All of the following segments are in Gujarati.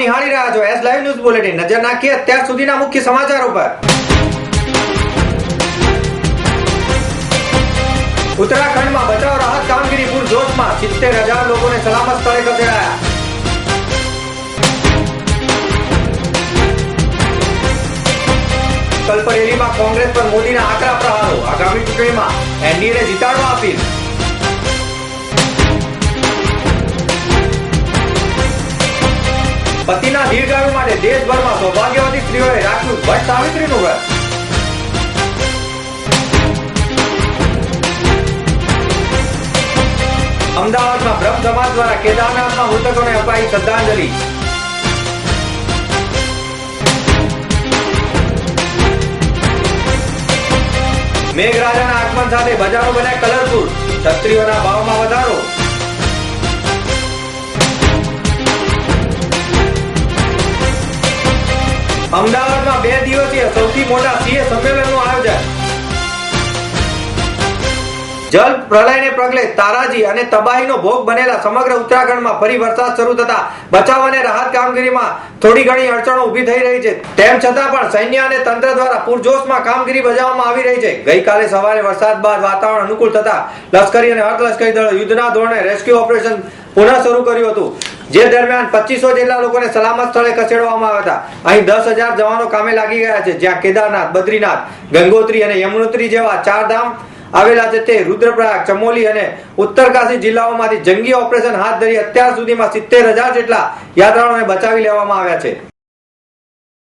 નિહાળી રહ્યા છો એસ લાઈવ ન્યૂઝ બુલેટિન। નજર નાખીએ અત્યાર સુધીના મુખ્ય સમાચારો પર। ઉત્તરાખંડમાં બચાવ રાહત કામગીરી પૂરજોશમાં, 70,000 લોકોને સલામત સ્થળે ખસેડાયા। સંકલ્પ રેલીમાં કોંગ્રેસ પર મોદીના આકરા પ્રહારો, આગામી ચૂંટણીમાં એનડીએને જીતાડવા અપીલ। પતિના દીર્ઘાયુ માટે દેશભરમાં સૌભાગ્યવતી સ્ત્રીઓએ રાખ્યું વટ સાવિત્રીનું વ્રત। અમદાવાદમાં બ્રહ્મ સમાજ દ્વારા કેદારનાથમાં મૃતકોને અપાઈ શ્રદ્ધાંજલિ। મેઘરાજાના આગમન સાથે બજારો બન્યા કલરફુલ, છત્રીઓના ભાવમાં વધારો। અમદાવાદમાં 2 દિવસીય સૌથી મોટા સીએ સંમેલનનું આયોજન। જલ પ્રલયને પગલે તારાજી અને તબાહીનો ભોગ બનેલા સમગ્ર ઉત્તરાખંડમાં ફરી વરસાદ શરૂ થતા બચાવ અને રાહત કામગીરીમાં થોડી ઘણી અડચણો ઊભી થઈ રહી છે। તેમ છતાં પણ સૈન્ય અને તંત્ર દ્વારા પૂરજોશમાં કામગીરી બજાવવામાં આવી રહી છે। ગઈકાલે સવારે વરસાદ બાદ વાતાવરણ અનુકૂળ થતા લશ્કરી અને અર્ધલશ્કરી દળો યુદ્ધના ધોરણે રેસ્ક્યુ ઓપરેશન પુનઃ શરૂ કર્યું હતું, જે દરમિયાન 2500 જેટલા લોકોને સલામત સ્થળે ખસેડવામાં આવ્યા હતા। અહીં 10,000 જવાનો કામે લાગી ગયા છે, જ્યાં કેદારનાથ, બદ્રીનાથ, ગંગોત્રી અને યમનોત્રી જેવા 4 ધામ આવેલા છે। તે રુદ્રપ્રયાગ, ચમોલી અને ઉત્તરકાશી જિલ્લાઓમાંથી જંગી ઓપરેશન હાથ ધરી અત્યાર સુધીમાં 70,000 જેટલા યાત્રાળુઓને બચાવી લેવામાં આવ્યા છે।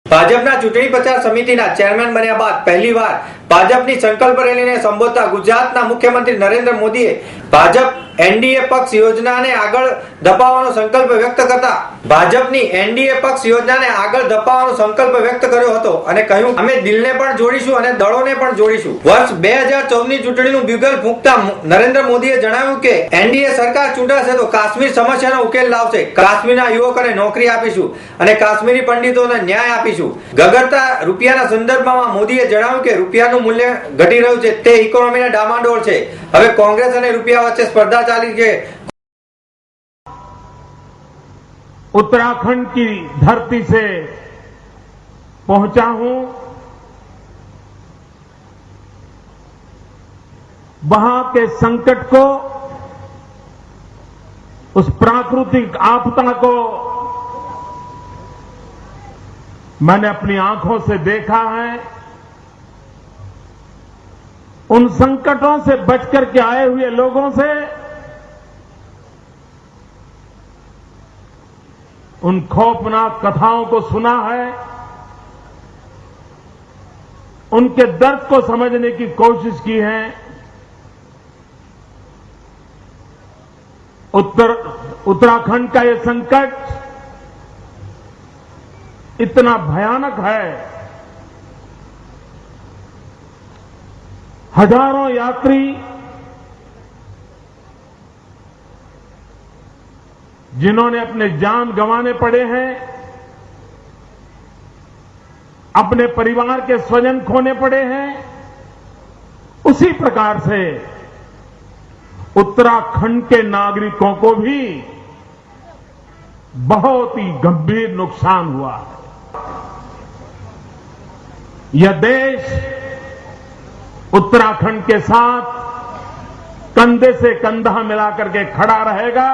ભાજપના ચૂંટણી પ્રચાર સમિતિના ચેરમેન બન્યા બાદ પહેલીવાર ભાજપની સંકલ્પ રેલીને સંબોધતા ગુજરાતના મુખ્યમંત્રી નરેન્દ્ર મોદીએ ભાજપ એનડીએ પક્ષ યોજનાને આગળ ધપાવવાનો સંકલ્પ વ્યક્ત કરતા ભાજપની એનડીએ પક્ષ યોજનાને આગળ ધપાવવાનો સંકલ્પ વ્યક્ત કર્યો હતો અને કહ્યું, અમે દિલને પણ જોડીશું અને દળોને પણ જોડીશું। વર્ષ 2014ની ચૂંટણીનું બ્યુગલ ફૂંકતા નરેન્દ્ર મોદીએ જણાવ્યું કે એનડીએ સરકાર ચૂંટાશે તો કાશ્મીર સમસ્યાનો ઉકેલ લાવશે, કાશ્મીરના યુવકોને નોકરી આપીશું અને કાશ્મીરી પંડિતોને ન્યાય આપીશું। ગગડતા રૂપિયાના સંદર્ભમાં મોદીએ જણાવ્યું કે રૂપિયાનું મૂલ્ય ઘટી રહ્યું છે, તે ઇકોનોમીના ડામાડોળ છે। હવે કોંગ્રેસ અને રૂપિયા વચ્ચે સ્पर्धा ચાલી છે। उत्तराखंड की धरती से पहुंचा हूं, वहां के संकट को, उस प्राकृतिक आपदा को मैंने अपनी आंखों से देखा है। उन संकटों से बचकर के आए हुए लोगों से, उन खौफनाक कथाओं को सुना है, उनके दर्द को समझने की कोशिश की है। उत्तराखंड का ये संकट इतना भयानक है, हजारों यात्री जिन्होंने अपने जान गंवाने पड़े हैं, अपने परिवार के स्वजन खोने पड़े हैं, उसी प्रकार से उत्तराखंड के नागरिकों को भी बहुत ही गंभीर नुकसान हुआ है। यह देश उत्तराखंड के साथ कंधे से कंधा मिलाकर के खड़ा रहेगा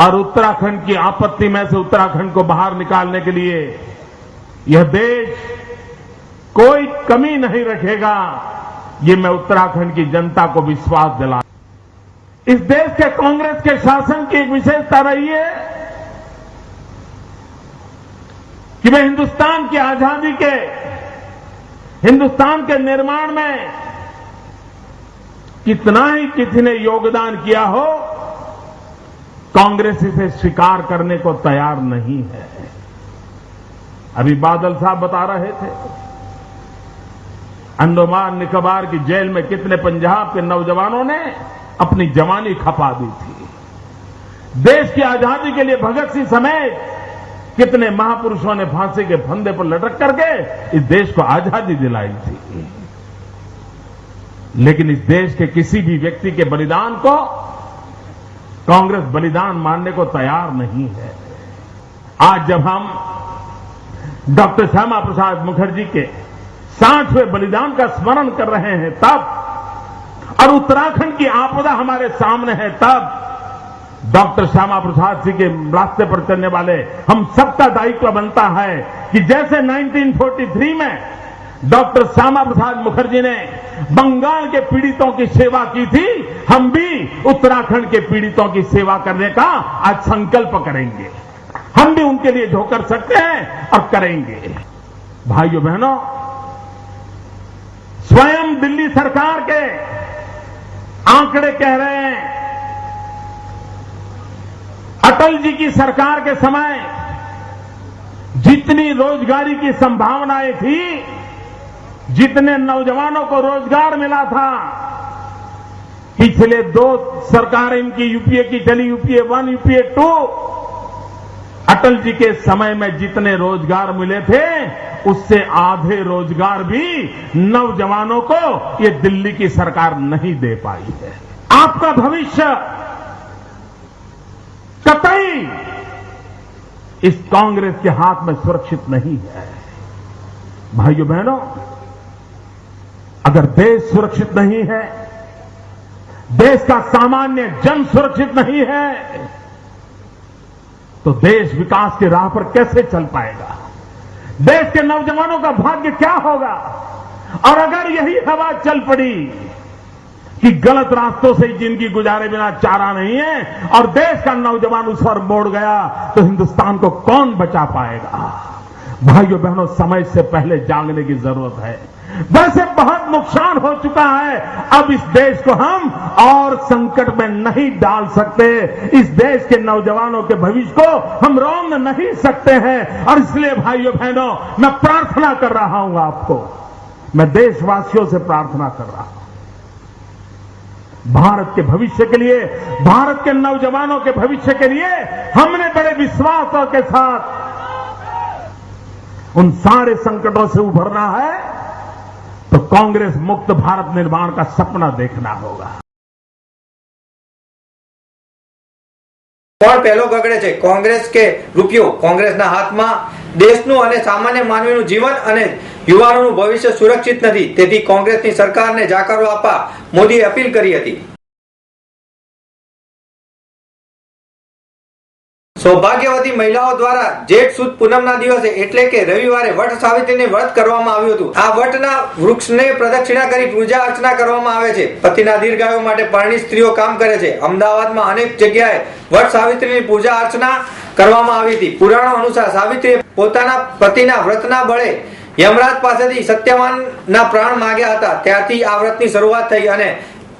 और उत्तराखंड की आपत्ति में से उत्तराखंड को बाहर निकालने के लिए यह देश कोई कमी नहीं रखेगा। ये मैं उत्तराखंड की जनता को विश्वास दिला। इस देश के कांग्रेस के शासन की एक विशेषता रही है कि वे हिंदुस्तान की आजादी के, हिंदुस्तान के निर्माण में कितना ही किसी ने योगदान किया हो, कांग्रेस इसे स्वीकार करने को तैयार नहीं है। अभी बादल साहब बता रहे थे, अंडमान निकोबार की जेल में कितने पंजाब के नौजवानों ने अपनी जवानी खपा दी थी। देश की आजादी के लिए भगत सिंह समेत कितने महापुरुषों ने फांसी के फंदे पर लटक करके इस देश को आजादी दिलाई थी। लेकिन इस देश के किसी भी व्यक्ति के बलिदान को कांग्रेस बलिदान मानने को तैयार नहीं है। आज जब हम डॉक्टर श्यामा प्रसाद मुखर्जी के 60वें बलिदान का स्मरण कर रहे हैं तब, और उत्तराखंड की आपदा हमारे सामने है तब, डॉक्टर श्यामा प्रसाद जी के रास्ते पर चलने वाले हम सबका दायित्व बनता है कि जैसे 1943 में डॉक्टर श्यामा प्रसाद मुखर्जी ने बंगाल के पीड़ितों की सेवा की थी, हम भी उत्तराखंड के पीड़ितों की सेवा करने का आज संकल्प करेंगे। हम भी उनके लिए जो कर सकते हैं और करेंगे। भाइयों बहनों, स्वयं दिल्ली सरकार के आंकड़े कह रहे हैं, अटल जी की सरकार के समय जितनी रोजगारी की संभावनाएं थी, जितने नौजवानों को रोजगार मिला था, पिछले 2 सरकारें इनकी यूपीए की चली, यूपीए 1, यूपीए 2, अटल जी के समय में जितने रोजगार मिले थे उससे आधे रोजगार भी नौजवानों को ये दिल्ली की सरकार नहीं दे पाई है। आपका भविष्य कतई इस कांग्रेस के हाथ में सुरक्षित नहीं है। भाइयों बहनों, अगर देश सुरक्षित नहीं है, देश का सामान्य जन सुरक्षित नहीं है, तो देश विकास की राह पर कैसे चल पाएगा? देश के नौजवानों का भाग्य क्या होगा? और अगर यही हवा चल पड़ी कि गलत रास्तों से जिंदगी गुजारे बिना चारा नहीं है और देश का नौजवान उस पर मोड़ गया, तो हिंदुस्तान को कौन बचा पाएगा? भाइयों बहनों, समय से पहले जागने की जरूरत है। वैसे बहुत नुकसान हो चुका है, अब इस देश को हम और संकट में नहीं डाल सकते। इस देश के नौजवानों के भविष्य को हम रोक नहीं सकते हैं। और इसलिए भाइयों बहनों, मैं प्रार्थना कर रहा हूं आपको, मैं देशवासियों से प्रार्थना कर रहा हूं, भारत के भविष्य के लिए, भारत के नौजवानों के भविष्य के लिए हमने बड़े विश्वासों के साथ उन सारे संकटों से उभरना है, तो कांग्रेस मुक्त भारत निर्माण का सपना देखना होगा। કોણ પહેલો ગગડે છે? કોંગ્રેસ કે રૂપિયો? કોંગ્રેસના હાથમાં દેશનું અને સામાન્ય માનવીનું જીવન અને યુવાનોનું ભવિષ્ય સુરક્ષિત નથી, તેથી કોંગ્રેસની સરકારને જાકારો આપવા મોદીએ અપીલ કરી હતી। સૌભાગ્યવતી મહિલાઓ દ્વારા જેઠ સુદ પૂનમના દિવસે એટલે કે રવિવારે વટ સાવિત્રીને વ્રત કરવામાં આવ્યું હતું। આ વટના વૃક્ષને પ્રદક્ષિણા કરી પૂજા અર્ચના કરવામાં આવે છે। પતિના દીર્ઘાયુ માટે પરણિત સ્ત્રીઓ કામ કરે છે। અમદાવાદમાં અનેક જગ્યાએ વટ સાવિત્રીની પૂજા અર્ચના કરવામાં આવી હતી। પુરાણો અનુસાર સાવિત્રીએ પોતાના પતિના વ્રતના બળે યમરાજ પાસેથી સત્યવાનના પ્રાણ માંગ્યા હતા। ત્યારથી આ વ્રતની શરૂઆત થઈ અને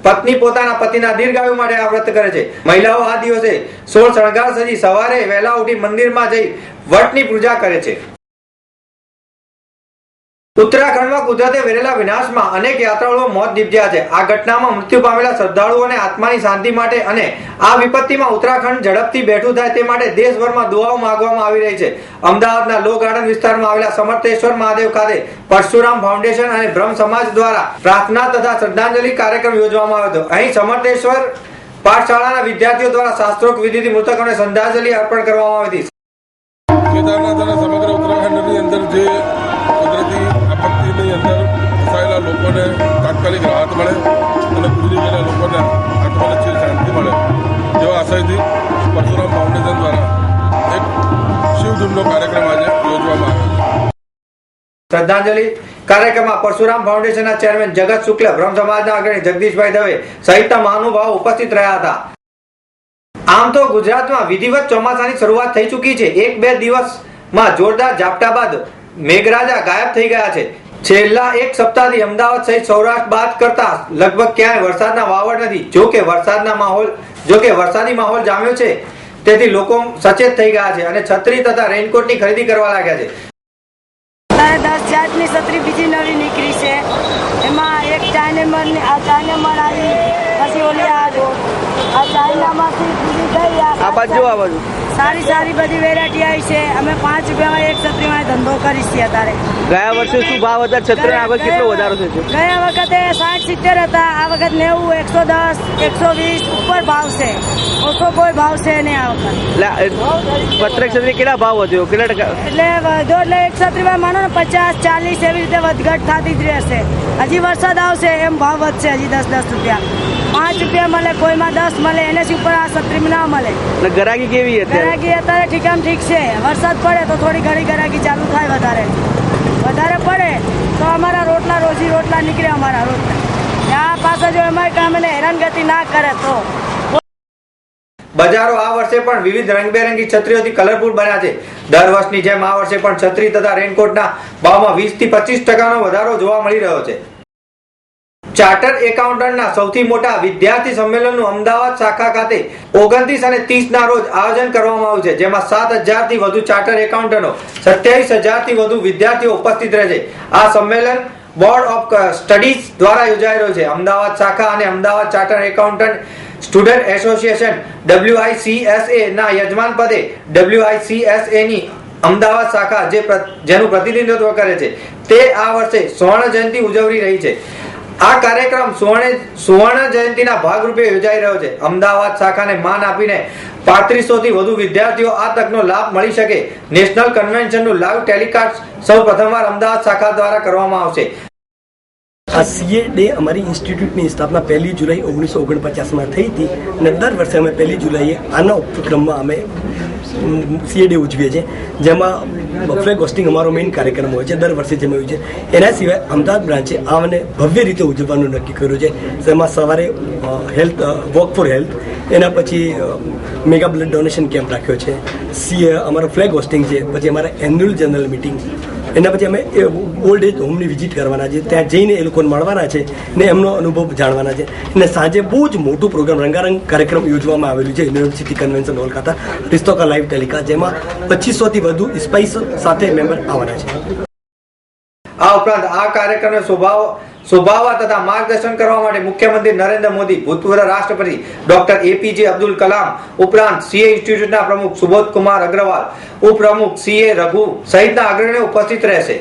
પત્ની પોતાના પતિના દીર્ઘાયુ માટે આ વ્રત કરે છે। મહિલાઓ આ દિવસે 16 શણગાર સજી સવારે વહેલા ઉઠી મંદિરમાં જઈ વટની પૂજા કરે છે। ઉત્તરાખંડમાં કુદરતે વેરેલા વિનાશમાં અનેક યાત્રાળુઓ મોત નીપજ્યા છે। આ ઘટનામાં મૃત્યુ પામેલા શ્રદ્ધાળુઓને આત્માની શાંતિ માટે અને આ વિપત્તિમાં ઉત્તરાખંડ ઝડપથી બેઠું થાય તે માટે દેશભરમાં દુઆઓ માંગવામાં આવી રહી છે। અમદાવાદના લો ગાર્ડન વિસ્તારમાં આવેલા સમર્થેશ્વર મહાદેવ ખાતે પરશુરામ ફાઉન્ડેશન અને બ્રહ્મ સમાજ દ્વારા પ્રાર્થના તથા શ્રદ્ધાંજલિ કાર્યક્રમ યોજવામાં આવ્યો હતો। અહીં સમર્થેશ્વર પાઠશાળાના વિદ્યાર્થીઓ દ્વારા શાસ્ત્રોક્ત વિધિથી મૃતકોને શ્રદ્ધાંજલિ અર્પણ કરવામાં આવી હતી। કેદારનાથ અને સમગ્ર ઉત્તરાખંડની અંદર જે કુદરતી આપત્તિની અંદર ફસાયેલા લોકોને તાત્કાલિક રાહત મળે અને ગુજરી ગયેલા લોકોને આત્માને ચીર શાંતિ મળે જેવા આશયથી પરશુરામ ફાઉન્ડેશન દ્વારા એક શિવધૂનનો કાર્યક્રમ આજે યોજવામાં આવ્યો છે। શ્રદ્ધાંજલિ કાર્યક્રમમાં પરશુરામ ફાઉન્ડેશનના ચેરમેન જગત શુક્લ, બ્રહ્મ સમાજના અગ્રણી જગદીશભાઈ દવે સહિતના મહાનુભાવો ઉપસ્થિત રહ્યા હતા। આમ તો ગુજરાતમાં વિધિવત ચોમાસાની શરૂઆત થઈ ચૂકી છે। 1-2 દિવસમાં જોરદાર ઝાપટા બાદ મેઘરાજા ગાયબ થઈ ગયા છે। છેલ્લા એક સપ્તાહથી અમદાવાદ સહિત સૌરાષ્ટ્ર બાદ કરતા લગભગ ક્યાંય વરસાદના વાવડ નથી। જો કે વરસાદી માહોલ જામ્યો છે, તેથી લોકો સચેત થઈ ગયા છે અને છત્રી તથા રેઇનકોટની ખરીદી કરવા લાગ્યા છે। 10 જાતની છત્રી બીજી નવી નીકળી છે, એમાં એક ચાઇનેમર આવી, પછી ઓલી આ જો આ ચાઇનામાંથી પૂરી થઈ આ બાજુ આ બાજુ સારી સારી બધી વેરાયટી આવી છે. અમે 5 રૂપિયામાં એક છત્રીમાં ધંધો કરી છીએ અત્યારે. ગયા વર્ષે શું ભાવ હતા છત્રી? આ વખતે કેટલો વધારો થયો છે? ગયા વખતે 60-70 હતા. આ વખત 90, 110, 120 ઉપર ભાવ છે. ઓછો કોઈ ભાવ છે નહીં આ વખત. એટલે પત્રક છત્રી કેટલા ભાવ વધ્યો? કેટલા ટકા? એટલે વધુ એટલે એક છત્રીમાં માનો ને 50, 40 એવી રીતે વધઘટ થતી જ રહેશે. હજી વરસાદ આવશે એમ ભાવ વધશે. હજી 10 રૂપિયા, 5 રૂપિયા મળે, કોઈમાં 10 મળે. એનાથી ઉપર આ છત્રીમાં ના મળે. એટલે ગરાગી કેવી હતી? ગરાગી અત્યારે ઠીકામ ઠીક છે. વરસાદ પડે તો થોડી ઘણી ગરાગી ચાલુ થાય. વધારે પડે તો અમારા રોટલા રોજી રોટલા નીકળે. અમારા રોટલા આ પાસે જો અમારે કામ એને હેરાનગતિ ના કરે તો. બજારો આ વર્ષે પણ વિવિધ રંગબેરંગી છત્રીઓથી કલરફુલ બન્યા છે. દર વર્ષની જેમ આ વર્ષે પણ છત્રી તથા રેનકોટના ભાવમાં 20 થી 25% વધારો જોવા મળી રહ્યો છે. ચાર્ટર્ડ એકાઉન્ટન્ટના સૌથી મોટા વિદ્યાર્થી સંમેલનનું અમદાવાદ શાખા ખાતે 29 અને 30 ના રોજ આયોજન કરવામાં આવ્યું છે, જેમાં 7,000 થી વધુ ચાર્ટર્ડ એકાઉન્ટન્ટો, 27,000 થી વધુ વિદ્યાર્થીઓ ઉપસ્થિત રહે છે. આ સંમેલન બોર્ડ ઓફ સ્ટડીઝ દ્વારા યોજાઈ રહ્યું છે. અમદાવાદ શાખા અને Ahmedabad chartered accountant student association WICSA ના યજમાન પદે WICSA ની અમદાવાદ શાખા જેનું પ્રતિનિધિત્વ કરે છે, તે આ વર્ષે સુવર્ણ જયંતિ ઉજવી રહી છે. આ કાર્યક્રમ સુવર્ણ જયંતિના ભાગરૂપે યોજાઈ રહ્યો છે. અમદાવાદ શાખાને માન આપીને 3500 થી વધુ વિદ્યાર્થીઓ આ તકનો લાભ મળી શકે. નેશનલ કન્વેન્શનનું લાઈવ ટેલિકાસ્ટ સૌ પ્રથમવાર અમદાવાદ શાખા દ્વારા કરવામાં આવશે. આ CA ડે અમારી ઇન્સ્ટિટ્યૂટની સ્થાપના 1 જુલાઈ 1949માં થઈ હતી અને દર વર્ષે અમે 1 જુલાઈએ આના ઉપક્રમમાં અમે CA ડે ઉજવીએ છીએ, જેમાં ફ્લેગ હોસ્ટિંગ અમારો મેઇન કાર્યક્રમ હોય છે. દર વર્ષે જેમ હોય છે. એના સિવાય અમદાવાદ બ્રાન્ચે આને ભવ્ય રીતે ઉજવવાનું નક્કી કર્યું છે. જેમાં સવારે વોક ફોર હેલ્થ, એના પછી મેગા બ્લડ ડોનેશન કેમ્પ રાખ્યો છે. અમારો ફ્લેગ હોસ્ટિંગ છે. પછી અમારા એન્યુઅલ જનરલ મિટિંગ, એના પછી અમે ઓલ્ડ એજ હોમની વિઝિટ કરવાના છે. ત્યાં જઈને એ લોકોને મળવાના છે ને એમનો અનુભવ જાણવાના છે. અને સાંજે બહુ જ મોટું પ્રોગ્રામ, રંગારંગ કાર્યક્રમ યોજવામાં આવેલું છે યુનિવર્સિટી કન્વેન્શન હોલ ખાતે, રિસ્તોકા લાઈવ ટેલિકાસ્ટ, જેમાં 2500 થી વધુ સ્પાઇસ સાથે મેમ્બર આવવાના છે. આ ઉપરાંત આ કાર્યક્રમને શોભાવવા તથા માર્ગદર્શન કરવા માટે મુખ્યમંત્રી નરેન્દ્ર મોદી, ભૂતપૂર્વ રાષ્ટ્રપતિ ડોક્ટર APJ અબ્દુલ કલામ ઉપરાંત CA ઇન્સ્ટિટ્યૂટના પ્રમુખ સુબોધ કુમાર અગ્રવાલ, ઉપપ્રમુખ CA રઘુ સહિતના અગ્રણીઓ ઉપસ્થિત રહેશે.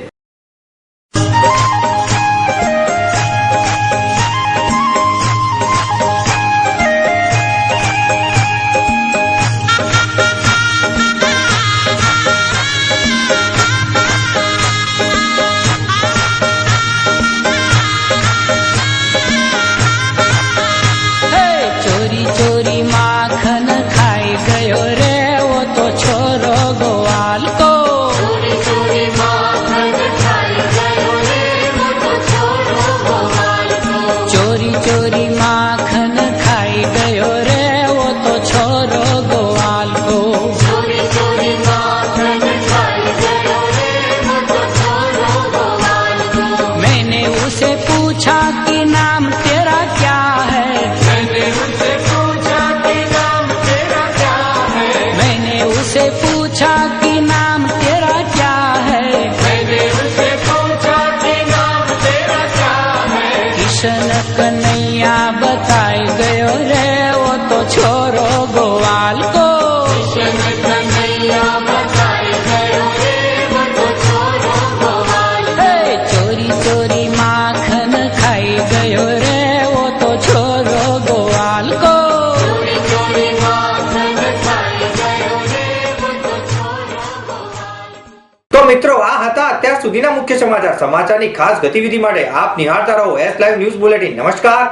कन्हैया बताई गयो रे वो तो छोरो गोवाल को. कन्हैया बताई गयो रे वो तो छोरो गोवाल को. चोरी चोरी माखन खाई गयो रे वो तो छोरो गोवाल को. चोरी चोरी माखन खाई गयो रे वो तो छोरो गोवाल को. તો મિત્રો, આ હતા અત્યાર સુધીના મુખ્ય સમાચાર. સમાચારની ખાસ ગતિવિધિ માટે આપ નિહાળતા રહો S Live ન્યૂઝ બુલેટિન. નમસ્કાર.